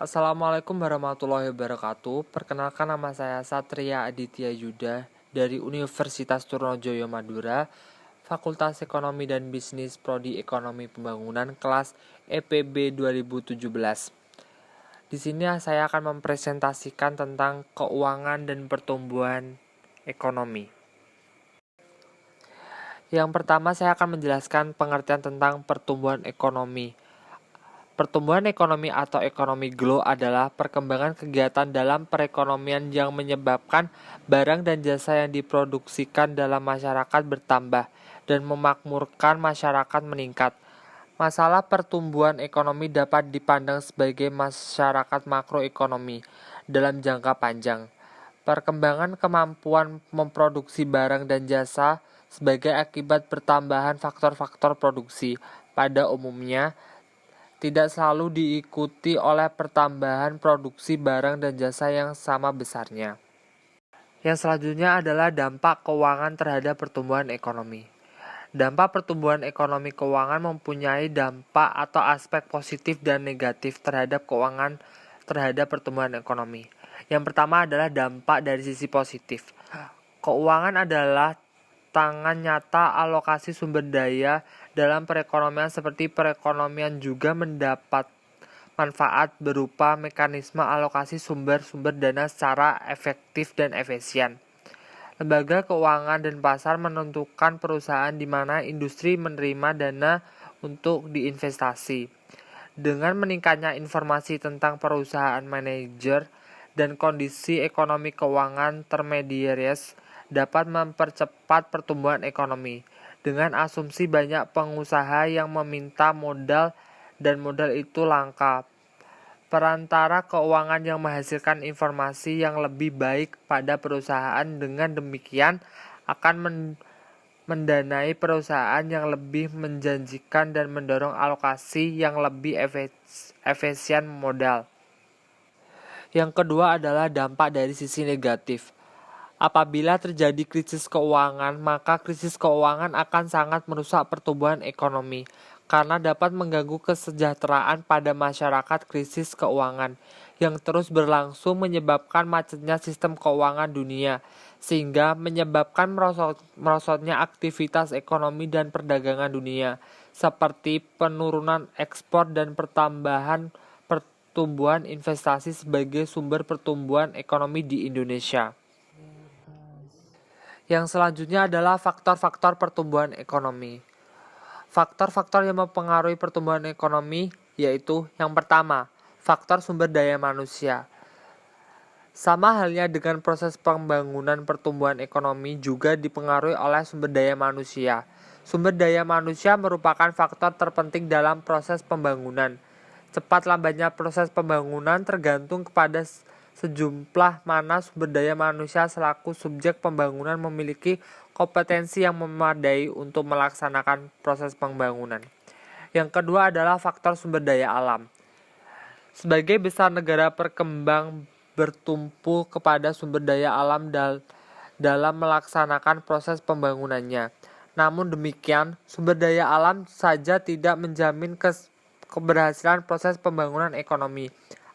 Assalamualaikum warahmatullahi wabarakatuh. Perkenalkan, nama saya Satria Aditya Yuda dari Universitas Trunojoyo Madura, Fakultas Ekonomi dan Bisnis Prodi Ekonomi Pembangunan, kelas EPB 2017. Di sini saya akan mempresentasikan tentang keuangan dan pertumbuhan ekonomi. Yang pertama, saya akan menjelaskan pengertian tentang pertumbuhan ekonomi. Pertumbuhan ekonomi atau ekonomi glow adalah perkembangan kegiatan dalam perekonomian yang menyebabkan barang dan jasa yang diproduksikan dalam masyarakat bertambah dan memakmurkan masyarakat meningkat. Masalah pertumbuhan ekonomi dapat dipandang sebagai masyarakat makroekonomi dalam jangka panjang. Perkembangan kemampuan memproduksi barang dan jasa sebagai akibat pertambahan faktor-faktor produksi pada umumnya tidak selalu diikuti oleh pertambahan produksi barang dan jasa yang sama besarnya. Yang selanjutnya adalah dampak keuangan terhadap pertumbuhan ekonomi. Dampak pertumbuhan ekonomi keuangan mempunyai dampak atau aspek positif dan negatif terhadap keuangan terhadap pertumbuhan ekonomi. Yang pertama adalah dampak dari sisi positif. Keuangan adalah tangan nyata alokasi sumber daya dalam perekonomian, seperti perekonomian juga mendapat manfaat berupa mekanisme alokasi sumber-sumber dana secara efektif dan efisien. Lembaga keuangan dan pasar menentukan perusahaan di mana industri menerima dana untuk diinvestasi. Dengan meningkatnya informasi tentang perusahaan, manajer, dan kondisi ekonomi keuangan intermediaries dapat mempercepat pertumbuhan ekonomi. Dengan asumsi banyak pengusaha yang meminta modal dan modal itu langka, perantara keuangan yang menghasilkan informasi yang lebih baik pada perusahaan, dengan demikian akan mendanai perusahaan yang lebih menjanjikan dan mendorong alokasi yang lebih efisien modal. Yang kedua adalah dampak dari sisi negatif. Apabila terjadi krisis keuangan, maka krisis keuangan akan sangat merusak pertumbuhan ekonomi karena dapat mengganggu kesejahteraan pada masyarakat. Krisis keuangan yang terus berlangsung menyebabkan macetnya sistem keuangan dunia, sehingga menyebabkan merosotnya aktivitas ekonomi dan perdagangan dunia, seperti penurunan ekspor dan pertambahan pertumbuhan investasi sebagai sumber pertumbuhan ekonomi di Indonesia. Yang selanjutnya adalah faktor-faktor pertumbuhan ekonomi. Faktor-faktor yang mempengaruhi pertumbuhan ekonomi yaitu yang pertama, faktor sumber daya manusia. Sama halnya dengan proses pembangunan, pertumbuhan ekonomi juga dipengaruhi oleh sumber daya manusia. Sumber daya manusia merupakan faktor terpenting dalam proses pembangunan. Cepat lambatnya proses pembangunan tergantung kepada sejumlah mana sumber daya manusia selaku subjek pembangunan memiliki kompetensi yang memadai untuk melaksanakan proses pembangunan. Yang kedua adalah faktor sumber daya alam. Sebagai besar negara berkembang bertumpu kepada sumber daya alam dalam melaksanakan proses pembangunannya. Namun demikian, sumber daya alam saja tidak menjamin keberhasilan proses pembangunan ekonomi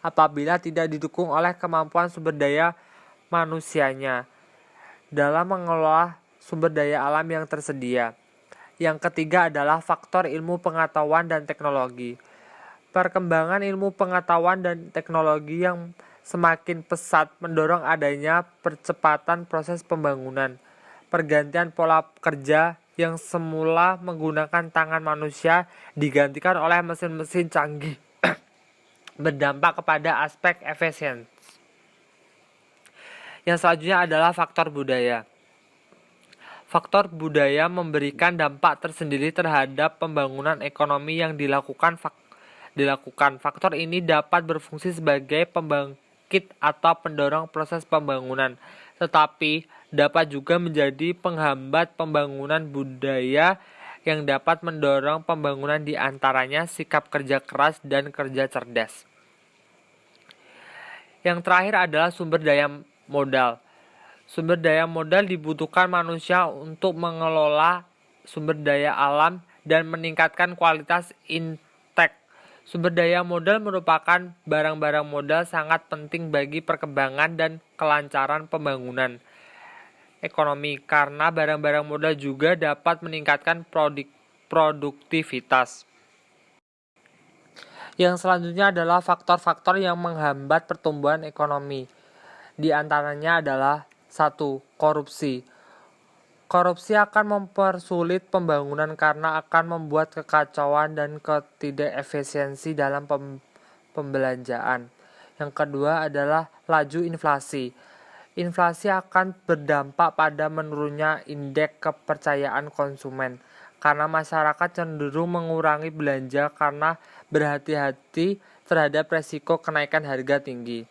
apabila tidak didukung oleh kemampuan sumber daya manusianya dalam mengelola sumber daya alam yang tersedia. Yang ketiga adalah faktor ilmu pengetahuan dan teknologi. Perkembangan ilmu pengetahuan dan teknologi yang semakin pesat mendorong adanya percepatan proses pembangunan. Pergantian pola kerja yang semula menggunakan tangan manusia digantikan oleh mesin-mesin canggih berdampak kepada aspek efisiensi. Yang selanjutnya adalah faktor budaya. Faktor budaya memberikan dampak tersendiri terhadap pembangunan ekonomi yang dilakukan. Faktor ini dapat berfungsi sebagai pembangkit atau pendorong proses pembangunan, tetapi dapat juga menjadi penghambat pembangunan budaya yang dapat mendorong pembangunan, di antaranya sikap kerja keras dan kerja cerdas. Yang terakhir adalah sumber daya modal. Sumber daya modal dibutuhkan manusia untuk mengelola sumber daya alam dan meningkatkan kualitas intek Sumber daya modal merupakan barang-barang modal sangat penting bagi perkembangan dan kelancaran pembangunan ekonomi karena barang-barang modal juga dapat meningkatkan produktivitas. Yang selanjutnya adalah faktor-faktor yang menghambat pertumbuhan ekonomi. Di antaranya adalah 1. Korupsi. Korupsi akan mempersulit pembangunan karena akan membuat kekacauan dan ketidakefisiensi dalam pembelanjaan. Yang kedua adalah laju inflasi. Inflasi akan berdampak pada menurunnya indeks kepercayaan konsumen karena masyarakat cenderung mengurangi belanja karena berhati-hati terhadap resiko kenaikan harga tinggi.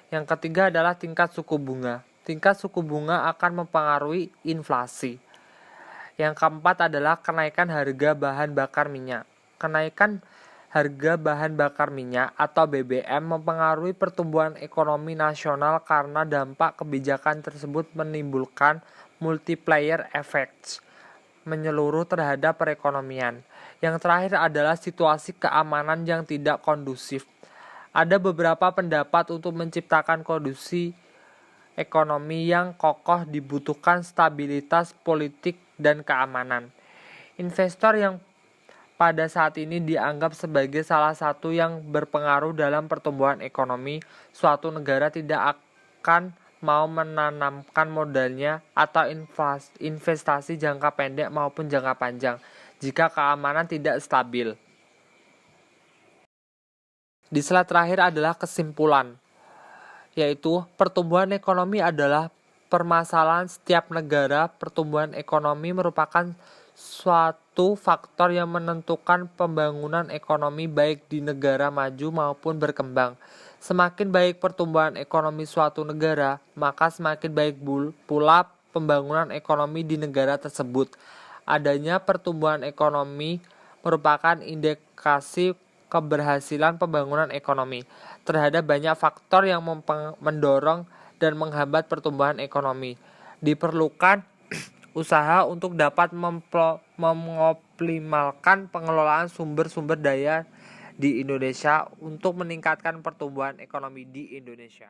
Yang ketiga adalah tingkat suku bunga. Tingkat suku bunga akan mempengaruhi inflasi. Yang keempat adalah kenaikan harga bahan bakar minyak. Kenaikan harga bahan bakar minyak atau BBM mempengaruhi pertumbuhan ekonomi nasional karena dampak kebijakan tersebut menimbulkan multiplier effects menyeluruh terhadap perekonomian. Yang terakhir adalah situasi keamanan yang tidak kondusif. Ada beberapa pendapat untuk menciptakan kondisi ekonomi yang kokoh dibutuhkan stabilitas politik dan keamanan. Investor yang pada saat ini dianggap sebagai salah satu yang berpengaruh dalam pertumbuhan ekonomi suatu negara tidak akan mau menanamkan modalnya atau investasi jangka pendek maupun jangka panjang jika keamanan tidak stabil. Di slide terakhir adalah kesimpulan, yaitu pertumbuhan ekonomi adalah permasalahan setiap negara. Pertumbuhan ekonomi merupakan suatu faktor yang menentukan pembangunan ekonomi baik di negara maju maupun berkembang. Semakin baik pertumbuhan ekonomi suatu negara, maka semakin baik pula pembangunan ekonomi di negara tersebut. Adanya pertumbuhan ekonomi merupakan indikasi keberhasilan pembangunan ekonomi terhadap banyak faktor yang mendorong dan menghambat pertumbuhan ekonomi. Diperlukan usaha untuk dapat mengoptimalkan pengelolaan sumber-sumber daya di Indonesia untuk meningkatkan pertumbuhan ekonomi di Indonesia.